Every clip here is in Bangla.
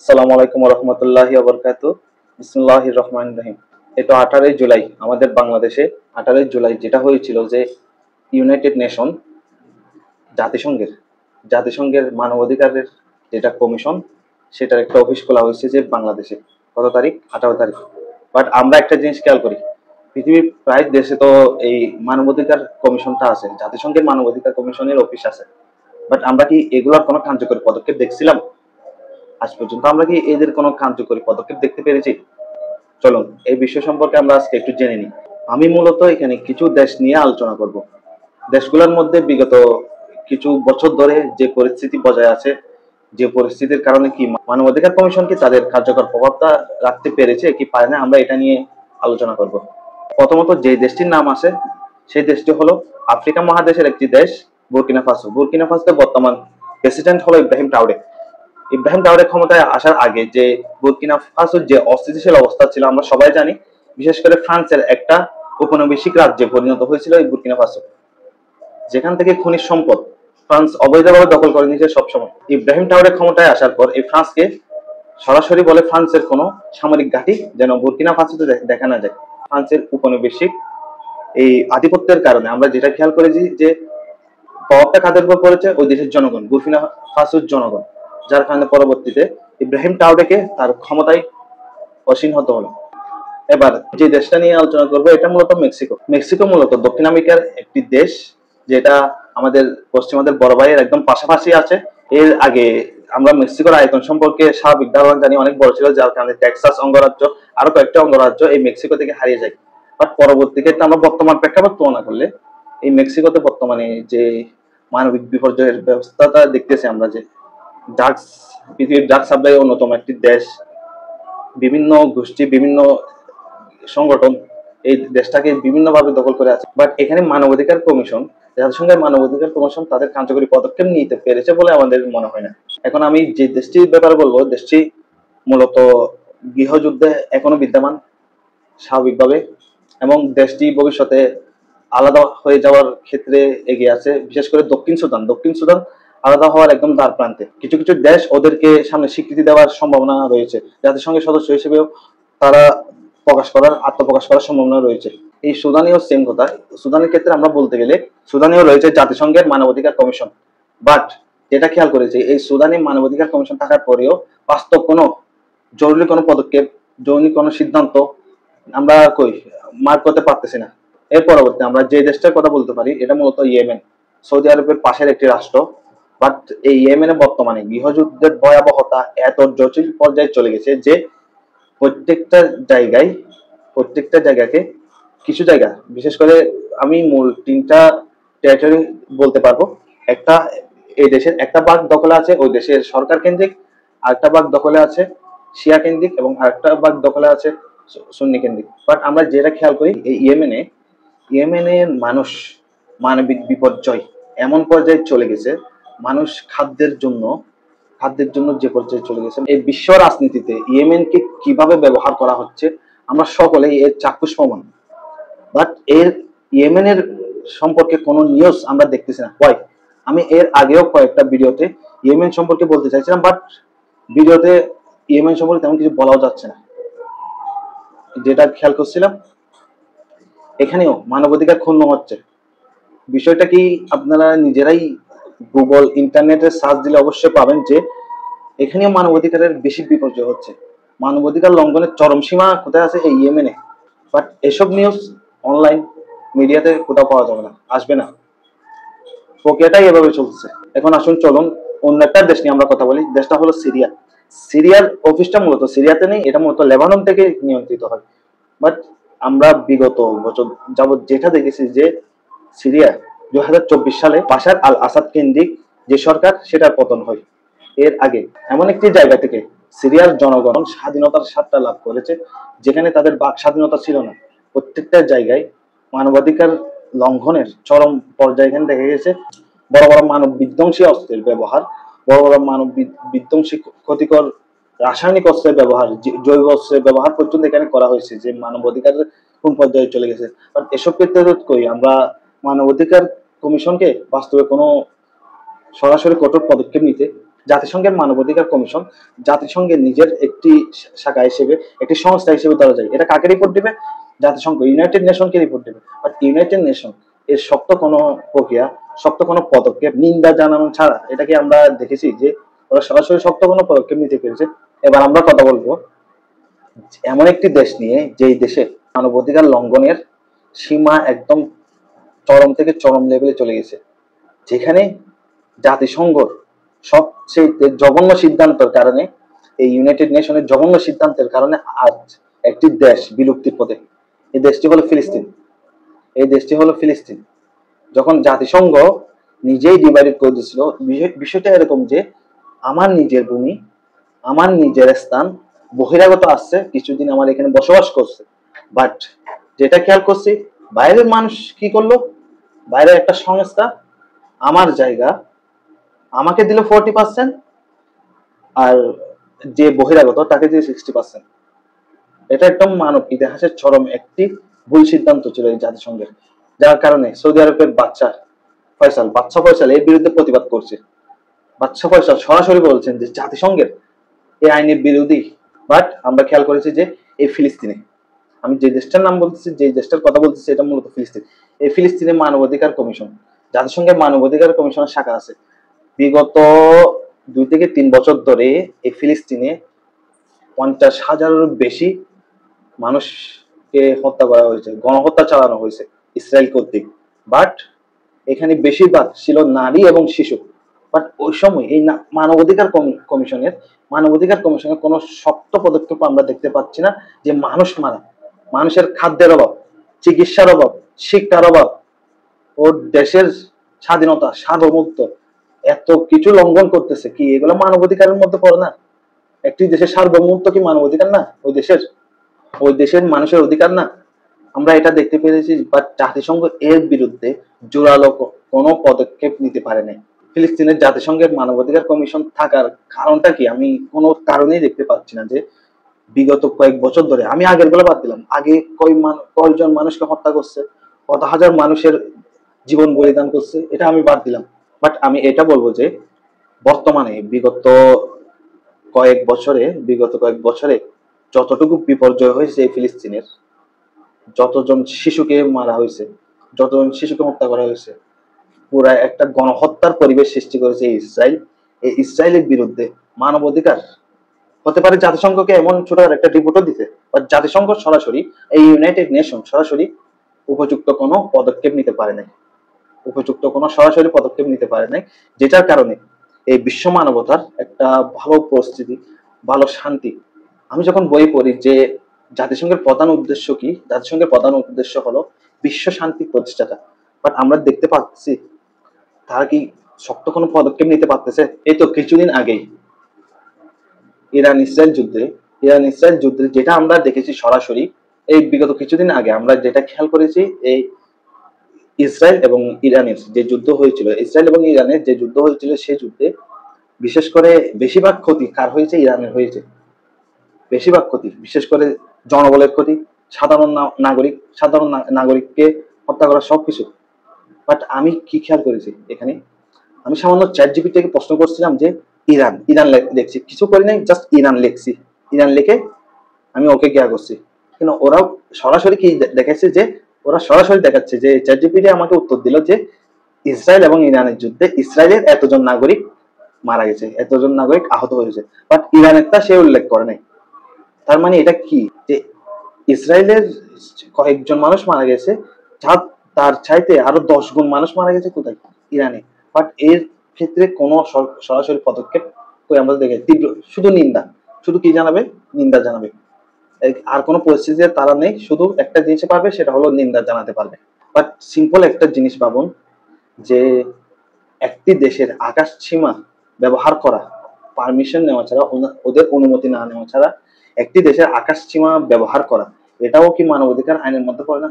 আসসালামু আলাইকুম রহমতুল্লাহি ওয়া বিসমিল্লাহির রহমানির রহিম। এই তো 18ই জুলাই আমাদের বাংলাদেশে 18ই জুলাই যেটা হয়েছিল যে ইউনাইটেড নেশন জাতিসংঘের জাতিসংঘের মানবাধিকারের যেটা কমিশন সেটার একটা অফিস খোলা হয়েছে যে বাংলাদেশে কত তারিখ 18 তারিখ। বাট আমরা একটা জিনিস খেয়াল করি, পৃথিবীর প্রায় দেশে তো এই মানবাধিকার কমিশনটা আছে, জাতিসংঘের মানবাধিকার কমিশনের অফিস আছে। বাট আমরা কি এগুলোর কোনো কার্যকরী পদক্ষেপ দেখছিলাম? আজ পর্যন্ত আমরা কি এদের কোনো কার্যকরী পদক্ষেপ দেখতে পেরেছি? চলুন এই বিষয় সম্পর্কে আমরা আজকে একটু জেনে নিই। আমি মূলত এখানে কিছু দেশ নিয়ে আলোচনা করব। দেশগুলোর মধ্যে বিগত কিছু বছর ধরে যে পরিস্থিতি বজায় আছে, যে পরিস্থিতির কারণে কি মানবাধিকার কমিশন কি তাদের কার্যকর প্রভাবটা রাখতে পেরেছে কি পারে না, আমরা এটা নিয়ে আলোচনা করব। প্রথমত যে দেশটির নাম আছে সেই দেশটি হলো আফ্রিকা মহাদেশের একটি দেশ, বুর্কিনা ফাসো। বুর্কিনা ফাসোতে বর্তমান প্রেসিডেন্ট হলো ইব্রাহিম ট্রাওরে। ইব্রাহিম ট্রাওরে ক্ষমতায় আসার আগে যে বুর্কিনা ফাসোর যে অস্থিতিশীল অবস্থা ছিল আমরা সবাই জানি। বিশেষ করে ফ্রান্সের একটা উপনিবেশিক রাজ্যে পরিণত হয়েছিল এই বুর্কিনা ফাসো, যেখান থেকে খনিজ সম্পদ ফ্রান্স অবৈধভাবে দখল করে নিয়েছে সবসময়। ইব্রাহিম ট্রাওরে ক্ষমতায় আসার পর এই ফ্রান্সকে সরাসরি বলে ফ্রান্সের কোনো সামরিক ঘাঁটি যেন বুর্কিনা ফাসোতে দেখা না যায়। ফ্রান্সের উপনিবেশিক এই আধিপত্যের কারণে আমরা যেটা খেয়াল করেছি যে প্রভাবটা কাদের উপর পড়েছে, ওই দেশের জনগণ, বুর্কিনা ফাসোর জনগণ, যার কারণে পরবর্তীতে ইব্রাহিম ট্রাওরেকে তার ক্ষমতায় অসীন হতে হলো। এবার যে দেশটা নিয়ে আলোচনা করবো এটা মূলত মেক্সিকো। মেক্সিকো মূলত দক্ষিণ আমেরিকার একটি দেশ, যেটা আমাদের পশ্চিমাদের বড় ভাইয়ের একদম পাশাপাশি আছে। এর আগে আমরা মেক্সিকোর আয়তন সম্পর্কে স্বাভাবিক ধারণা জানি অনেক বড় ছিল, যার কারণে টেক্সাস অঙ্গরাজ্য আরো কয়েকটা অঙ্গরাজ্য এই মেক্সিকো থেকে হারিয়ে যায়। বাট পরবর্তীতে আমরা বর্তমান প্রেক্ষাপট তুলনা করলে এই মেক্সিকোতে বর্তমানে যে মানবিক বিপর্যয়ের ব্যবস্থাটা দেখতেছি আমরা, যে ড্রাগস, পৃথিবীর ড্রাগস সাপ্লাই অন্যতম একটি দেশ, বিভিন্ন গোষ্ঠী, বিভিন্ন সংগঠন এই দেশটাকে বিভিন্নভাবে দখল করে আছে। বাট এখানে মানবাধিকার কমিশন, জাতিসংঘের মানবাধিকার কমিশন তাদের কার্যকরী পদক্ষেপ নিতে পেরেছে বলে আমাদের মনে হয় না। এখন আমি যে দেশটির ব্যাপারে বলবো, দেশটি মূলত গৃহযুদ্ধে এখনো বিদ্যমান স্বাভাবিকভাবে, এবং দেশটি ভবিষ্যতে আলাদা হয়ে যাওয়ার ক্ষেত্রে এগিয়ে আছে। বিশেষ করে দক্ষিণ সুদান আলাদা হওয়ার একদম দ্বার প্রান্তে। কিছু কিছু দেশ ওদেরকে সামনে স্বীকৃতি দেওয়ার সম্ভাবনা রয়েছে, জাতিসংঘের সদস্য হিসেবেও তারা আত্মপ্রকাশ করার সম্ভাবনা রয়েছে। এই সুদানেও সেম কথা। সুদানের ক্ষেত্রে আমরা বলতে গেলে সুদানেও রয়েছে জাতিসংঘের মানবাধিকার কমিশন। বাট যেটা খেয়াল করেছি, এই সুদানে মানবাধিকার কমিশন থাকার পরেও বাস্তব কোনো জরুরি কোনো পদক্ষেপ, জরুরি কোনো সিদ্ধান্ত আমরা মার্ক করতে পারতেছি না। এর পরবর্তী আমরা যে দেশটার কথা বলতে পারি এটা মূলত ইয়েমেন, সৌদি আরবের পাশের একটি রাষ্ট্র। বাট এই ইয়েমেনে বর্তমানে গৃহযুদ্ধের ভয়াবহতা এত জটিল পর্যায়ে চলে গেছে যে প্রত্যেকটা জায়গায়, প্রত্যেকটা জায়গাকে, কিছু জায়গা বিশেষ করে আমি মূল তিনটা টেরিটরি বলতে পারবো। একটা, এই দেশের একটা ভাগ দখলে আছে ওই দেশের সরকার কেন্দ্রিক, আরেকটা ভাগ দখলে আছে শিয়া কেন্দ্রিক, এবং আরেকটা ভাগ দখলে আছে সুন্নি কেন্দ্রিক। বাট আমরা যেটা খেয়াল করি এই ইয়েমেনের মানুষ, মানবিক বিপর্যয় এমন পর্যায়ে চলে গেছে, মানুষ খাদ্যের জন্য যে পর্যায়ে চলে গেছে। এই বিশ্ব রাজনীতিতে ইয়েমেনকে কিভাবে ব্যবহার করা হচ্ছে আমরা সকলেই এর চাক্ষুষ প্রমাণ। বাট ইয়েমেনের সম্পর্কে কোনো নিউজ আমরা দেখতেছি না। ওয়াই? আমি এর আগেও কয়েকটা ভিডিওতে ইয়েমেন সম্পর্কে বলতে চাইছিলাম, বাট ভিডিওতে ইয়েমেন সম্পর্কে তেমন কিছু বলাও যাচ্ছে না। যেটা খেয়াল করছিলাম, এখানেও মানবাধিকার ক্ষুণ্ণ হচ্ছে। বিষয়টা কি আপনারা নিজেরাই গুগল ইন্টারনেটে সার্চ দিলে অবশ্যই পাবেন যে এখানেও মানবাধিকারের বেশি বিপর্যয় হচ্ছে। মানবাধিকার লঙ্ঘনের চরম সীমা কোথায় আছে? এই ইয়েমেনে। বাট এসব নিউজ অনলাইন মিডিয়াতে কোথাও পাওয়া যাবে না, আসবে না। প্রক্রিয়াটাই এভাবে চলছে। এখন আসুন চলুন অন্য একটা দেশ নিয়ে আমরা কথা বলি। দেশটা হলো সিরিয়া। সিরিয়ার অফিসটা মূলত সিরিয়াতে নেই, এটা মূলত লেবানন থেকে নিয়ন্ত্রিত হয়। বাট আমরা বিগত বছর যাবৎ যেটা দেখেছি যে সিরিয়া 2024 সালে বাশার আল আসাদ কেন্দ্রিক যে সরকার সেটার পতন হয়। এর আগে এমন একটি জায়গা থেকে সিরিয়ার জনগণ স্বাধীনতার স্বাদটা লাভ করেছে যেখানে তাদের বাক স্বাধীনতা ছিল না। প্রত্যেকটা জায়গায় মানবাধিকার লঙ্ঘনের চরম পর্যায়ে এখানে দেখা গেছে। বড় বড় মানব বিধ্বংসী অস্ত্রের ব্যবহার, বড় বড় মানব বিধ্বংসী ক্ষতিকর রাসায়নিক অস্ত্রের ব্যবহার, জৈব অস্ত্রের ব্যবহার পর্যন্ত এখানে করা হয়েছে, যে মানবাধিকারের কোন পর্যায়ে চলে গেছে। এসব ক্ষেত্রে আমরা মানবাধিকার কমিশনকে বাস্তবে কোনো সরাসরি কঠোর পদক্ষেপ নিতে জাতিসংঘের মানবাধিকার কমিশন জাতিসংঘের নিজের একটি শাখা হিসেবে, একটি সংস্থা হিসেবে ধরা যায়। এটা কাকে রিপোর্ট দিবে? জাতিসংঘ, ইউনাইটেড নেশনকে রিপোর্ট দিবে। বাট ইউনাইটেড নেশন এর শক্ত কোনো প্রক্রিয়া, শক্ত কোনো পদক্ষেপ, নিন্দা জানানো ছাড়া এটাকে আমরা দেখেছি যে ওরা সরাসরি শক্ত কোনো পদক্ষেপ নিতে পেরেছে। এবার আমরা কথা বলবো এমন একটি দেশ নিয়ে, যেই দেশে মানবাধিকার লঙ্ঘনের সীমা একদম চরম থেকে চরম লেভেলে চলে গেছে, যেখানে জাতিসংঘ সবচেয়ে জঘন্য সিদ্ধান্তের কারণে, এই ইউনাইটেড নেশনের জঘন্য সিদ্ধান্তের কারণে আজ একটি দেশ বিলুপ্তির পথে। এই দেশটি হলো ফিলিস্তিন। এই দেশটি হলো ফিলিস্তিন। যখন জাতিসংঘ নিজেই ডিভাইডেড করে দিয়েছিল, বিষয়টা এরকম যে আমার নিজের ভূমি, আমার নিজের স্থান, বহিরাগত আসছে কিছুদিন আমার এখানে বসবাস করছে, বাট যেটা খেয়াল করছি বাইরের মানুষ কি করলো, বাইরের একটা সংস্থা আমার জায়গা আমাকে দিল 40%, আর যে বহিরাগত তাকে দিয়ে 60%। এটা একদম মানব ইতিহাসের চরম একটি ভুল সিদ্ধান্ত ছিল এই জাতিসংঘের, যার কারণে সৌদি আরবের বাদশা ফয়সাল এর বিরুদ্ধে প্রতিবাদ করছে। বাদশা ফয়সাল সরাসরি বলছেন যে জাতিসংঘের এই আইনের বিরোধী। বাট আমরা খেয়াল করেছি যে এই ফিলিস্তিনে, আমি যে দেশটার নাম বলতেছি, যে দেশটার কথা বলতেছি, এটা মূলত ফিলিস্তিন। এই ফিলিস্তিনে মানবাধিকার কমিশন, জাতিসংঘের মানবাধিকার কমিশনের শাখা আছে। বিগত 2 থেকে 3 বছর ধরে এই ফিলিস্তিনে 50,000-এরও বেশি মানুষকে হত্যা করা হয়েছে, গণহত্যা চালানো হয়েছে ইসরায়েল কর্তৃক। বাট এখানে বেশিরভাগ ছিল নারী এবং শিশু। বাট ওই সময় এই মানবাধিকার কমিশনের কোনো শক্ত পদক্ষেপ আমরা দেখতে পাচ্ছি না। যে মানুষ মারা, মানুষের খাদ্যের অভাব, চিকিৎসার অভাব, শিক্ষার অভাব, ওর দেশের স্বাধীনতা, সার্বভৌমত্ব, এত কিছু লঙ্ঘন করতেছে, কি এগুলো মানবাধিকারের মধ্যে পড়ে না? একটি দেশের সার্বভৌমত্ব কি মানবাধিকার না? ওই দেশের মানুষের অধিকার না? আমরা এটা দেখতে পেরেছি, বাট জাতিসংঘ এর বিরুদ্ধে জোরালো কোনো পদক্ষেপ নিতে পারে নাই। ফিলিস্তিনের জাতিসংঘের মানবাধিকার কমিশন থাকার কারণটা কি? আমি কোনো কারণেই দেখতে পাচ্ছি না। যে বিগত কয়েক বছর ধরে, আমি আগের গুলো বাদ দিলাম, আগে কয়জন মানুষকে হত্যা করছে, কত হাজার মানুষের জীবন বলিদান করছে, এটা আমি বাদ দিলাম। বাট আমি এটা বলবো যে বর্তমানে বিগত কয়েক বছরে যতটুকু বিপর্যয় হয়েছে এই ফিলিস্তিনের, যতজন শিশুকে মারা হয়েছে, যতজন শিশুকে হত্যা করা হয়েছে, পুরা একটা গণহত্যার পরিবেশ সৃষ্টি করেছে ইসরায়েল। এই ইসরায়েলের বিরুদ্ধে মানবাধিকার হতে পারে জাতিসংঘকে এমন ছোট একটা রিপোর্টও দিতে, বাট জাতিসংঘ সরাসরি, এই ইউনাইটেড নেশন সরাসরি উপযুক্ত কোনো পদক্ষেপ নিতে পারে নাই, যেটার কারণে এই বিশ্ব মানবতার একটা ভালো পরিস্থিতি, ভালো শান্তি। আমি যখন বই পড়ি যে জাতিসংঘের প্রধান উদ্দেশ্য কি, জাতিসংঘের প্রধান উদ্দেশ্য হলো বিশ্ব শান্তি প্রতিষ্ঠাতা। বাট আমরা দেখতে পাচ্ছি তারা কি শক্ত কোনো পদক্ষেপ নিতে পারতেছে? এই তো কিছুদিন আগেই ইরান ইসরায়েল যুদ্ধে যেটা আমরা দেখেছি সরাসরি, এই বিগত কিছুদিন আগে আমরা যেটা খেয়াল করেছি, এই ইসরায়েল এবং ইরানের যে যুদ্ধ হয়েছিল, সেই যুদ্ধে বিশেষ করে বেশিরভাগ ক্ষতি কার হয়েছে? ইরানের হয়েছে। বেশিরভাগ ক্ষতি, বিশেষ করে জনবলের ক্ষতি, সাধারণ নাগরিককে হত্যা করা, সবকিছু। বাট আমি কি খেয়াল করেছি এখানে, আমি সামান্য চ্যাটজিপিটি থেকে প্রশ্ন করছিলাম যে ইরান লিখছি, কিছু করি নাই, জাস্ট ইরান লিখছি, ইরান লিখে আমি ওকে কেয়া করছি। কিন্তু ওরা সরাসরি কি দেখাচ্ছে যে চ্যাটজিপিটি আমাকে উত্তর দিল যে ইসরায়েল এবং ইরানের যুদ্ধে ইসরায়েলের এতজন নাগরিক মারা গেছে, এতজন নাগরিক আহত হয়েছে, বাট ইরানেরটা সে উল্লেখ করে নাই। তার মানে এটা কি, যে ইসরায়েলের কয়েকজন মানুষ মারা গেছে, তার চাইতে আরো 10 গুণ মানুষ মারা গেছে কোথায়? ইরানে। বাট এর ক্ষেত্রে কোনো সরাসরি পদক্ষেপ আমরা দেখে তীব্র শুধু নিন্দা, শুধু কি জানাবে? নিন্দা জানাবে। আর কোনো পরিস্থিতিতে তারা নেই, শুধু একটা জিনিস পারবে, সেটা হলো নিন্দা জানাতে পারবে। বাট সিম্পল একটা জিনিস ভাবুন, যে একটি দেশের আকাশ সীমা ব্যবহার করা, পারমিশন নেওয়া ছাড়া, ওদের অনুমতি না নেওয়া ছাড়া একটি দেশের আকাশ সীমা ব্যবহার করা, এটাও কি মানবাধিকার আইনের মধ্যে পড়ে না?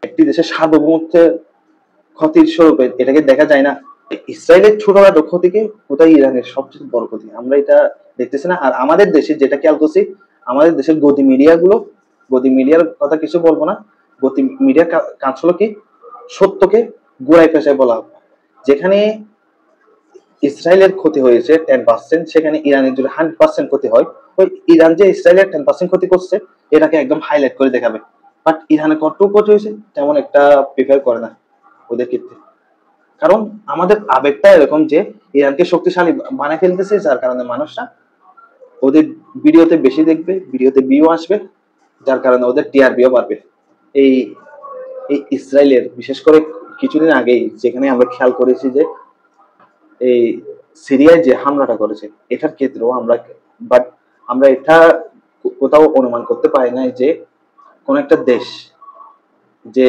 একটি দেশের সার্বভৌমত্বের ক্ষতির স্বরূপে এটাকে দেখা যায় না? ইসরায়েলের ছোটখাটো ক্ষতিকে কোথায় ইরানের সবচেয়ে বড় ক্ষতি, আমরা এটা দেখতেছি না। আর আমাদের দেশে যেটা খেয়াল করছি, আমাদের দেশের গদি মিডিয়ার কথা কিছু বলবো না, গদি মিডিয়ার কাজ হলো কি সত্যকে গোড়ায় পেশায় বলা, যেখানে ইসরায়েলের ক্ষতি হয়েছে 10%, সেখানে ইরানের যদি 100% ক্ষতি হয়, ওই ইরান যে ইসরায়েলের 10% ক্ষতি করছে এটাকে একদম হাইলাইট করে দেখাবে। বাট ইরানে কতটুকু ক্ষতি হয়েছে তেমন একটা প্রিফার করে না ওদের ক্ষেত্রে। কারণ আমাদের আবেগটা এরকম যে ইরানকে শক্তিশালী বানায় ফেলতেছে, যার কারণে মানুষরা ওদের ভিডিওতে বেশি দেখবে, ভিডিওতে ভিউ আসবে, যার কারণে ওদের টিআরপিও বাড়বে। এই এই ইসরায়েলের বিশেষ করে কিছুদিন আগেই যেখানে আমরা খেয়াল করেছি যে এই সিরিয়ায় যে হামলাটা করেছে এটার ক্ষেত্রেও আমরা, বাট আমরা এটা কোথাও অনুমান করতে পারি নাই যে কোন একটা দেশ যে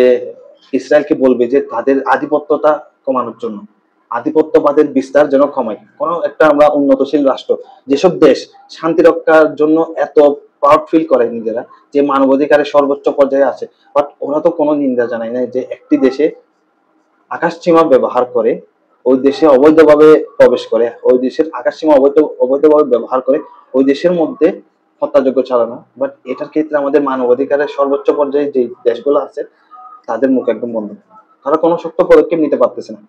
ইসরায়েলকে বলবে যে তাদের আধিপত্যতা কমানোর জন্য, আধিপত্যবাদের বিস্তার যেন কমায়। কোন একটা আমরা উন্নতশীল রাষ্ট্র, যেসব দেশ শান্তি রক্ষার জন্য এত প্রাউড ফিল করে নিজেরা যে মানবাধিকারের সর্বোচ্চ পর্যায়ে আছে, বাট ওরা তো কোনো নিন্দা জানায় না যে একটি দেশে আকাশ সীমা ব্যবহার করে, ওই দেশে অবৈধভাবে প্রবেশ করে, ওই দেশের আকাশ সীমা অবৈধভাবে ব্যবহার করে ওই দেশের মধ্যে হত্যাযজ্ঞ চালানো। বাট এটার ক্ষেত্রে আমাদের মানবাধিকারের সর্বোচ্চ পর্যায়ে যে দেশগুলো আছে তাদের মুখ একদম বন্ধ, তারা কোনো শক্ত পদক্ষেপ নিতে পারতেছে না।